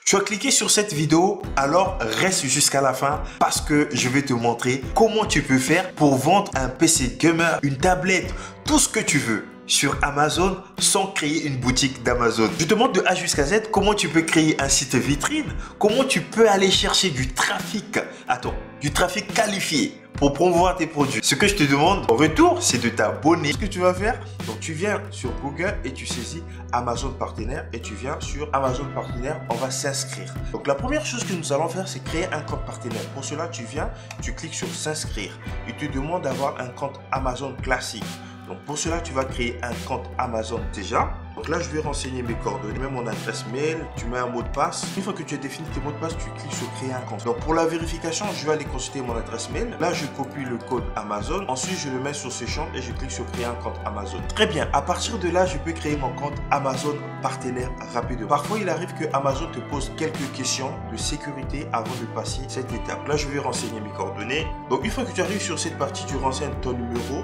Tu as cliqué sur cette vidéo, alors reste jusqu'à la fin parce que je vais te montrer comment tu peux faire pour vendre un PC gamer, une tablette, tout ce que tu veux sur Amazon sans créer une boutique d'Amazon. Je te montre de A jusqu'à Z comment tu peux créer un site vitrine, comment tu peux aller chercher du trafic, du trafic qualifié pour promouvoir tes produits. Ce que je te demande en retour, c'est de t'abonner. Ce que tu vas faire, donc tu viens sur Google et tu saisis Amazon Partenaire et tu viens sur Amazon Partenaire, on va s'inscrire. Donc la première chose que nous allons faire, c'est créer un compte partenaire. Pour cela, tu viens, tu cliques sur s'inscrire. Il te demande d'avoir un compte Amazon classique. Donc pour cela, tu vas créer un compte Amazon déjà. Donc là, je vais renseigner mes coordonnées, même mon adresse mail, tu mets un mot de passe. Une fois que tu as défini tes mots de passe, tu cliques sur créer un compte. Donc pour la vérification, je vais aller consulter mon adresse mail. Là, je copie le code Amazon. Ensuite, je le mets sur ces champs et je clique sur créer un compte Amazon. Très bien. À partir de là, je peux créer mon compte Amazon Partenaire rapidement. Parfois, il arrive que Amazon te pose quelques questions de sécurité avant de passer cette étape. Là, je vais renseigner mes coordonnées. Donc une fois que tu arrives sur cette partie, tu renseignes ton numéro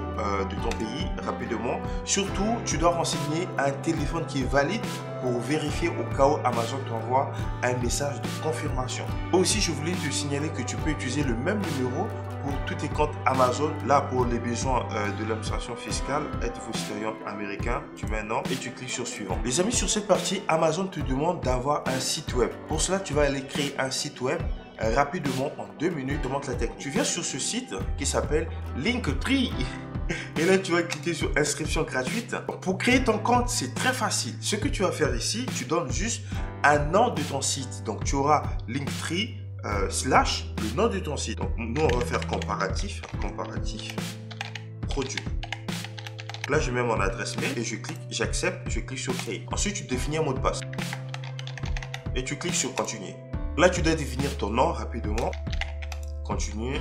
de ton pays rapidement. Surtout, tu dois renseigner un téléphone qui est valide pour vérifier au cas où Amazon t'envoie un message de confirmation. Aussi, je voulais te signaler que tu peux utiliser le même numéro pour tous tes comptes Amazon. Là, pour les besoins de l'administration fiscale, êtes-vous citoyen américain, tu mets non et tu cliques sur suivant. Les amis, sur cette partie, Amazon te demande d'avoir un site web. Pour cela, tu vas aller créer un site web rapidement en 2 minutes. Je te montre la technique. Tu viens sur ce site qui s'appelle Linktree. Et là, tu vas cliquer sur inscription gratuite. Pour créer ton compte, c'est très facile. Ce que tu vas faire ici, tu donnes juste un nom de ton site. Donc, tu auras Linktree slash le nom de ton site. Donc, nous, on va faire comparatif produit. Là, je mets mon adresse mail et je clique, j'accepte, je clique sur créer. Ensuite, tu définis un mot de passe et tu cliques sur continuer. Là, tu dois définir ton nom rapidement. Continuer.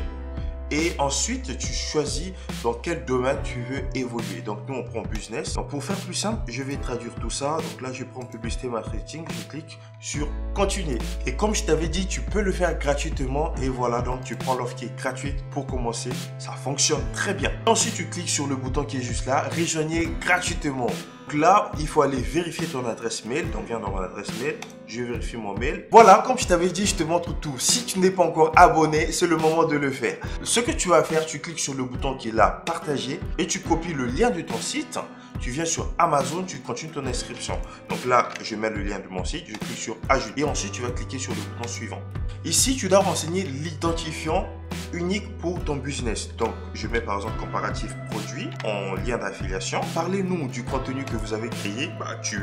Et ensuite, tu choisis dans quel domaine tu veux évoluer. Donc, nous, on prend business. Donc, pour faire plus simple, je vais traduire tout ça. Donc là, je prends publicité marketing. Je clique sur continuer. Et comme je t'avais dit, tu peux le faire gratuitement. Et voilà, donc tu prends l'offre qui est gratuite pour commencer. Ça fonctionne très bien. Ensuite, tu cliques sur le bouton qui est juste là. Rejoignez gratuitement. Donc là, il faut aller vérifier ton adresse mail. Donc, viens dans mon adresse mail. Je vérifie mon mail. Voilà, comme je t'avais dit, je te montre tout. Si tu n'es pas encore abonné, c'est le moment de le faire. Ce que tu vas faire, tu cliques sur le bouton qui est là, partager, et tu copies le lien de ton site. Tu viens sur Amazon, tu continues ton inscription. Donc là, je mets le lien de mon site, je clique sur ajouter et ensuite tu vas cliquer sur le bouton suivant. Ici, tu dois renseigner l'identifiant unique pour ton business. Donc, je mets par exemple comparatif produit en lien d'affiliation. Parlez-nous du contenu que vous avez créé. Tu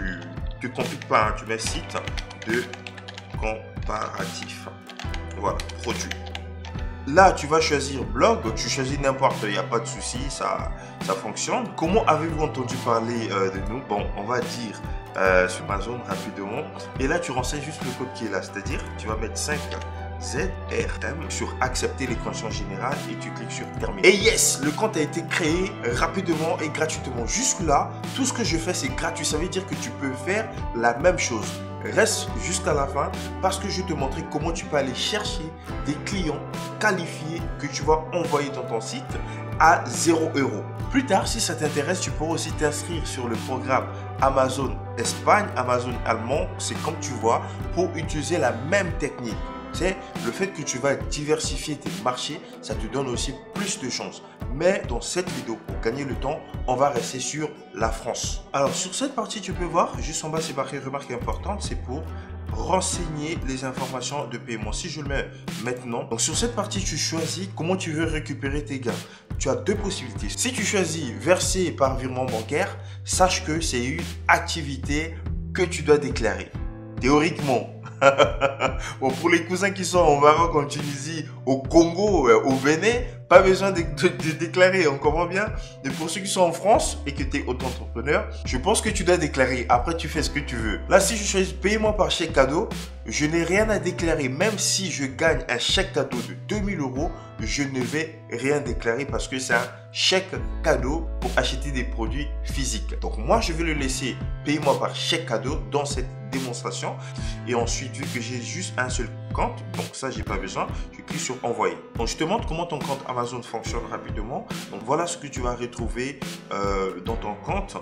ne compliques pas, hein, tu mets site de comparatif. Voilà, produit. Là, tu vas choisir blog, tu choisis n'importe, il n'y a pas de souci, ça fonctionne. Comment avez-vous entendu parler de nous? Bon, on va dire sur Amazon rapidement. Et là, tu renseignes juste le code qui est là, c'est-à-dire tu vas mettre 5ZRM sur accepter les conditions générales et tu cliques sur terminer. Et yes, le compte a été créé rapidement et gratuitement. Jusque-là, tout ce que je fais, c'est gratuit. Ça veut dire que tu peux faire la même chose. Reste jusqu'à la fin parce que je vais te montrer comment tu peux aller chercher des clients qualifiés que tu vas envoyer dans ton site à 0 €. Plus tard, si ça t'intéresse, tu pourras aussi t'inscrire sur le programme Amazon Espagne, Amazon Allemand, c'est comme tu vois, pour utiliser la même technique. C'est le fait que tu vas diversifier tes marchés, ça te donne aussi plus de chances. Mais dans cette vidéo, pour gagner le temps, on va rester sur la France. Alors sur cette partie, tu peux voir, juste en bas, c'est marqué remarque importante, c'est pour renseigner les informations de paiement. Si je le mets maintenant, donc sur cette partie, tu choisis comment tu veux récupérer tes gains. Tu as deux possibilités. Si tu choisis verser par virement bancaire, sache que c'est une activité que tu dois déclarer. Théoriquement. Bon, pour les cousins qui sont au Maroc, en Tunisie, au Congo, au Bénin, pas besoin de déclarer, on comprend bien. Et pour ceux qui sont en France et que tu es auto-entrepreneur, je pense que tu dois déclarer. Après, tu fais ce que tu veux. Là, si je choisis paiement par chèque cadeau, je n'ai rien à déclarer. Même si je gagne un chèque cadeau de 2000 €, je ne vais rien déclarer parce que c'est un chèque cadeau pour acheter des produits physiques. Donc moi, je vais le laisser paiement par chèque cadeau dans cette démonstration. Et ensuite, vu que j'ai juste un seul compte, donc ça, j'ai pas besoin, je clique sur envoyer. Donc je te montre comment ton compte Amazon fonctionne rapidement. Donc voilà ce que tu vas retrouver dans ton compte.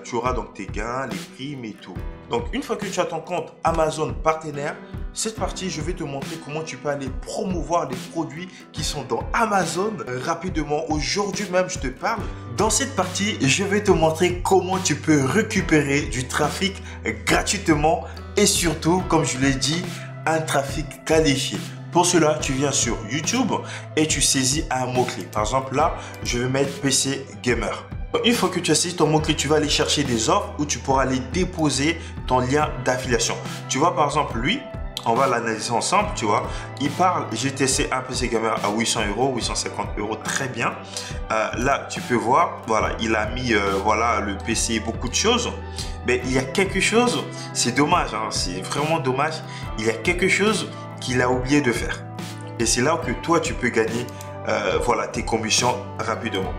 Tu auras donc tes gains, les primes et tout. Donc une fois que tu as ton compte Amazon partenaire, Cette partie, je vais te montrer comment tu peux aller promouvoir les produits qui sont dans Amazon rapidement. Aujourd'hui même, je te parle. Dans cette partie, je vais te montrer comment tu peux récupérer du trafic gratuitement et surtout, comme je l'ai dit, un trafic qualifié. Pour cela, tu viens sur YouTube et tu saisis un mot-clé. Par exemple, là, je vais mettre PC Gamer. Une fois que tu as saisi ton mot-clé, tu vas aller chercher des offres où tu pourras aller déposer ton lien d'affiliation. Tu vois, par exemple, lui, on va l'analyser ensemble, tu vois. Il parle, j'ai testé un PC Gamer à 800 €, 850 €, très bien. Là, tu peux voir, voilà, il a mis, voilà, le PC, beaucoup de choses. Mais il y a quelque chose, c'est dommage, hein, c'est vraiment dommage. Il y a quelque chose qu'il a oublié de faire. Et c'est là que toi, tu peux gagner, voilà, tes commissions rapidement.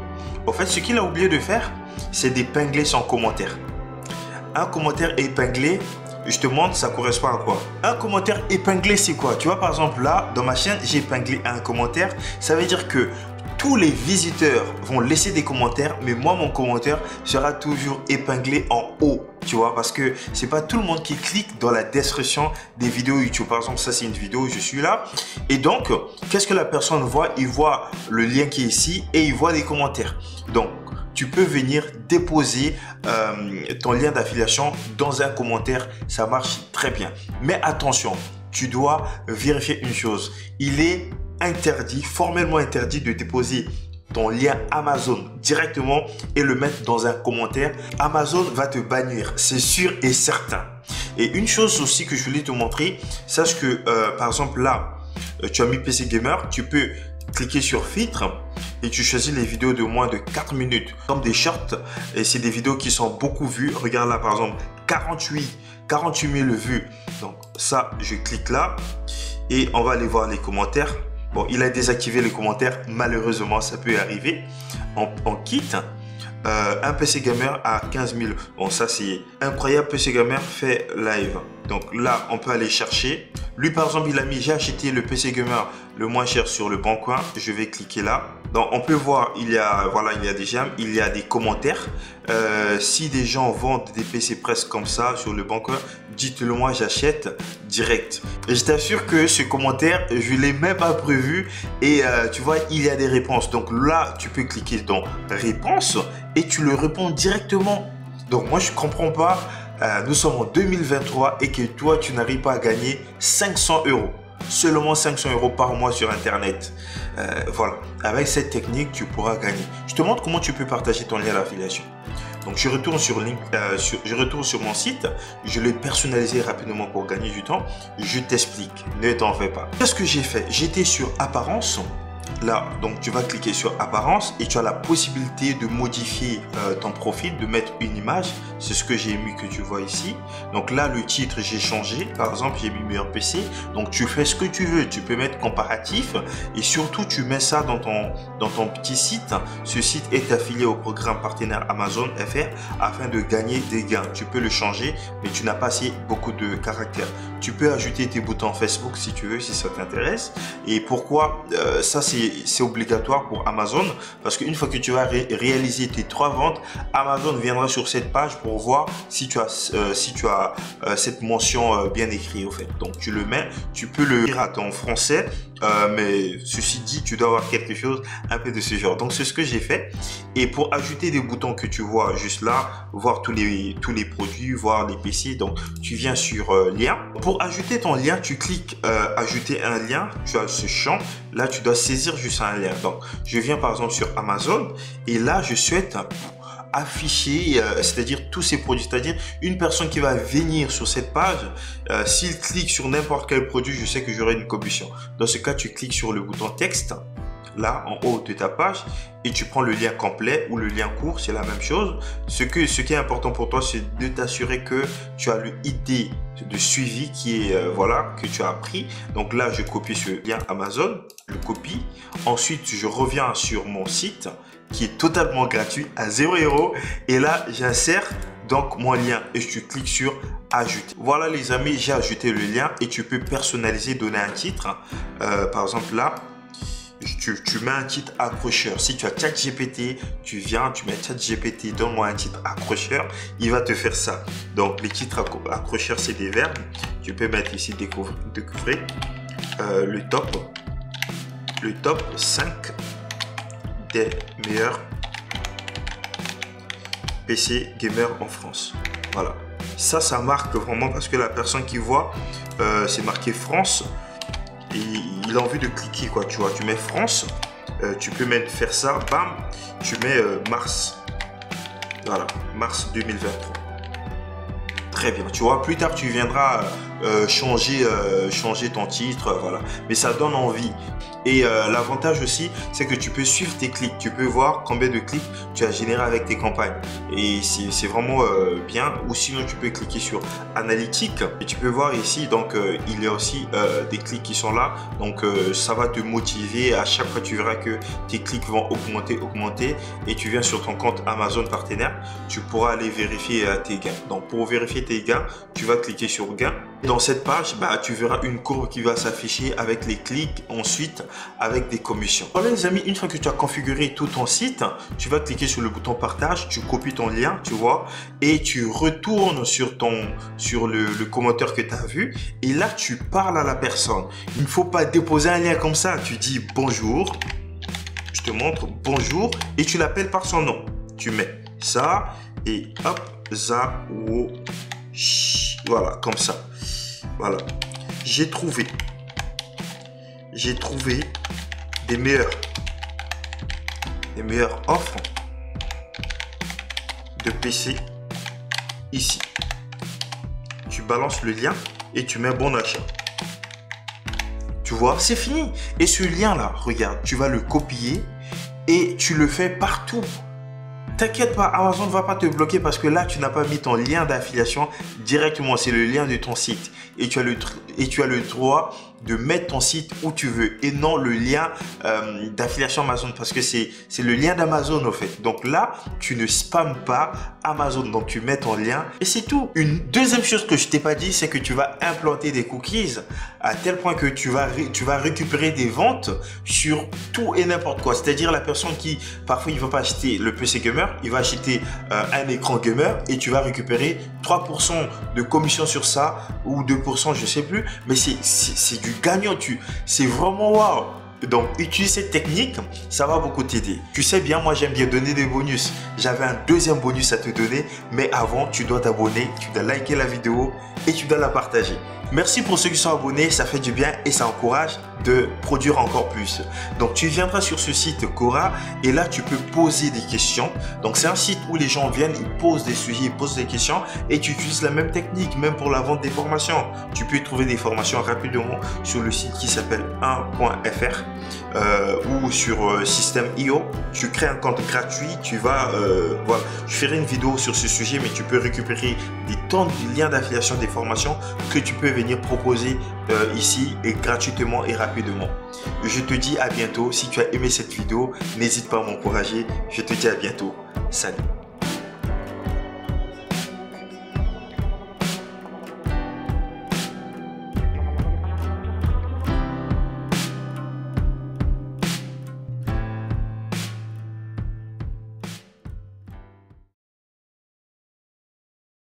En fait, ce qu'il a oublié de faire, c'est d'épingler son commentaire. Un commentaire épinglé, je te montre, ça correspond à quoi? Un commentaire épinglé, c'est quoi? Tu vois, par exemple, là, dans ma chaîne, j'ai épinglé un commentaire. Ça veut dire que tous les visiteurs vont laisser des commentaires, mais moi, mon commentaire sera toujours épinglé en haut. Tu vois, parce que c'est pas tout le monde qui clique dans la description des vidéos YouTube. Par exemple, ça, c'est une vidéo, je suis là. Et donc, qu'est-ce que la personne voit? Il voit le lien qui est ici et il voit les commentaires. Donc, tu peux venir déposer ton lien d'affiliation dans un commentaire. Ça marche très bien. Mais attention, tu dois vérifier une chose. Il est interdit, formellement interdit de déposer ton lien Amazon directement et le mettre dans un commentaire. Amazon va te bannir, c'est sûr et certain. Et une chose aussi que je voulais te montrer, sache que par exemple là, tu as mis PC Gamer, tu peux cliquer sur filtre et tu choisis les vidéos de moins de 4 minutes comme des shorts et c'est des vidéos qui sont beaucoup vues. Regarde là par exemple 48 000 vues. Donc ça, je clique là et on va aller voir les commentaires. Bon, il a désactivé les commentaires, malheureusement, ça peut arriver. On quitte un PC Gamer à 15 000. Bon, ça c'est incroyable, PC Gamer fait live. Donc là, on peut aller chercher. Lui, par exemple, il a mis, j'ai acheté le PC Gamer le moins cher sur le bon coin. Je vais cliquer là. Donc, on peut voir, il y a, voilà, il y a des j'aime, il y a des commentaires. Si des gens vendent des PC presque comme ça sur le bon coin, dites-le moi, j'achète direct. Et je t'assure que ce commentaire, je ne l'ai même pas prévu. Et tu vois, il y a des réponses. Donc là, tu peux cliquer dans réponse et tu le réponds directement. Donc moi, je ne comprends pas. Nous sommes en 2023 et que toi, tu n'arrives pas à gagner 500 €. Seulement 500 € par mois sur Internet. Voilà, avec cette technique, tu pourras gagner. Je te montre comment tu peux partager ton lien d'affiliation. Donc, je retourne sur mon site. Je l'ai personnalisé rapidement pour gagner du temps. Je t'explique, ne t'en fais pas. Qu'est-ce que j'ai fait? J'étais sur Apparence. Là, donc tu vas cliquer sur Apparence et tu as la possibilité de modifier ton profil, de mettre une image. C'est ce que j'ai mis que tu vois ici. Donc là, le titre, j'ai changé. Par exemple, j'ai mis meilleur PC. Donc tu fais ce que tu veux. Tu peux mettre comparatif et surtout, tu mets ça dans ton petit site. Ce site est affilié au programme partenaire Amazon FR afin de gagner des gains. Tu peux le changer, mais tu n'as pas assez beaucoup de caractères. Tu peux ajouter tes boutons Facebook si tu veux, si ça t'intéresse. Et pourquoi ça, c'est obligatoire pour Amazon parce qu'une fois que tu vas réaliser tes 3 ventes, Amazon viendra sur cette page pour voir si tu as cette mention bien écrite au fait. Donc tu le mets, tu peux le lire à ton français, mais ceci dit, tu dois avoir quelque chose un peu de ce genre. Donc c'est ce que j'ai fait. Et pour ajouter des boutons que tu vois juste là, voir tous les produits, voir les PC, donc tu viens sur lien. Pour ajouter ton lien, tu cliques ajouter un lien, tu as ce champ. Là, tu dois saisir juste un lien. Donc, je viens par exemple sur Amazon et là, je souhaite afficher, c'est-à-dire tous ces produits, c'est-à-dire une personne qui va venir sur cette page, s'il clique sur n'importe quel produit, je sais que j'aurai une commission. Dans ce cas, tu cliques sur le bouton texte, là en haut de ta page, et tu prends le lien complet ou le lien court, c'est la même chose. Ce qui est important pour toi, c'est de t'assurer que tu as le ID de suivi qui est, voilà, que tu as pris. Donc là, je copie ce lien Amazon, je le copie. Ensuite, je reviens sur mon site qui est totalement gratuit à 0 €. Et là, j'insère donc mon lien et je clique sur ajouter. Voilà les amis, j'ai ajouté le lien et tu peux personnaliser, donner un titre. Par exemple là, tu mets un titre accrocheur. Si tu as ChatGPT, tu viens, tu mets ChatGPT, donne-moi un titre accrocheur, il va te faire ça. Donc les titres accrocheurs, c'est des verbes. Tu peux mettre ici découvrir le top 5 des meilleurs PC gamers en France. Voilà. Ça marque vraiment parce que la personne qui voit, c'est marqué France. Et il a envie de cliquer, quoi, tu vois. Tu mets France, tu peux même faire ça, bam, tu mets mars. Voilà, mars 2023. Très bien, tu vois, plus tard tu viendras changer ton titre, voilà. Mais ça donne envie. Et l'avantage aussi, c'est que tu peux suivre tes clics. Tu peux voir combien de clics tu as généré avec tes campagnes. Et c'est vraiment bien. Ou sinon, tu peux cliquer sur Analytics. Et tu peux voir ici, donc il y a aussi des clics qui sont là. Donc ça va te motiver. À chaque fois, tu verras que tes clics vont augmenter. Et tu viens sur ton compte Amazon partenaire. Tu pourras aller vérifier tes gains. Donc pour vérifier tes gains, tu vas cliquer sur gains. Dans cette page, tu verras une courbe qui va s'afficher avec les clics. Ensuite, avec des commissions. Voilà les amis, une fois que tu as configuré tout ton site, tu vas cliquer sur le bouton partage, tu copies ton lien, tu vois, et tu retournes sur le commentaire que tu as vu, et là tu parles à la personne. Il ne faut pas déposer un lien comme ça, tu dis bonjour, je te montre bonjour, et tu l'appelles par son nom. Tu mets ça, et hop, Zao, voilà, comme ça. Voilà, j'ai trouvé des meilleures offres de PC ici. Tu balances le lien et tu mets bon achat. Tu vois, c'est fini. Et ce lien là, regarde, tu vas le copier et tu le fais partout. T'inquiète pas, Amazon ne va pas te bloquer parce que là, tu n'as pas mis ton lien d'affiliation directement. C'est le lien de ton site. Et tu as le droit de mettre ton site où tu veux et non le lien d'affiliation Amazon parce que c'est le lien d'Amazon au fait. Donc là, tu ne spammes pas Amazon. Donc tu mets ton lien et c'est tout. Une deuxième chose que je t'ai pas dit, c'est que tu vas implanter des cookies à tel point que tu vas récupérer des ventes sur tout et n'importe quoi. C'est-à-dire la personne qui, parfois, il ne va pas acheter le PC gamer, il va acheter un écran gamer et tu vas récupérer 3% de commission sur ça ou 2%, je sais plus. Mais c'est du gagnant, c'est vraiment waouh. Donc utilise cette technique, ça va beaucoup t'aider. Tu sais bien, moi j'aime bien donner des bonus. J'avais un deuxième bonus à te donner, mais avant tu dois t'abonner, tu dois liker la vidéo et tu dois la partager. Merci pour ceux qui sont abonnés, ça fait du bien et ça encourage de produire encore plus. Donc tu viendras sur ce site Quora et là tu peux poser des questions. Donc c'est un site où les gens viennent, ils posent des sujets, ils posent des questions et tu utilises la même technique même pour la vente des formations. Tu peux trouver des formations rapidement sur le site qui s'appelle 1.fr ou sur System.io. Tu crées un compte gratuit, tu vas voilà, je ferai une vidéo sur ce sujet, mais tu peux récupérer des tonnes de liens d'affiliation des formations que tu peux venir proposer ici et gratuitement et rapidement. Je te dis à bientôt. Si tu as aimé cette vidéo, n'hésite pas à m'encourager. Je te dis à bientôt. Salut.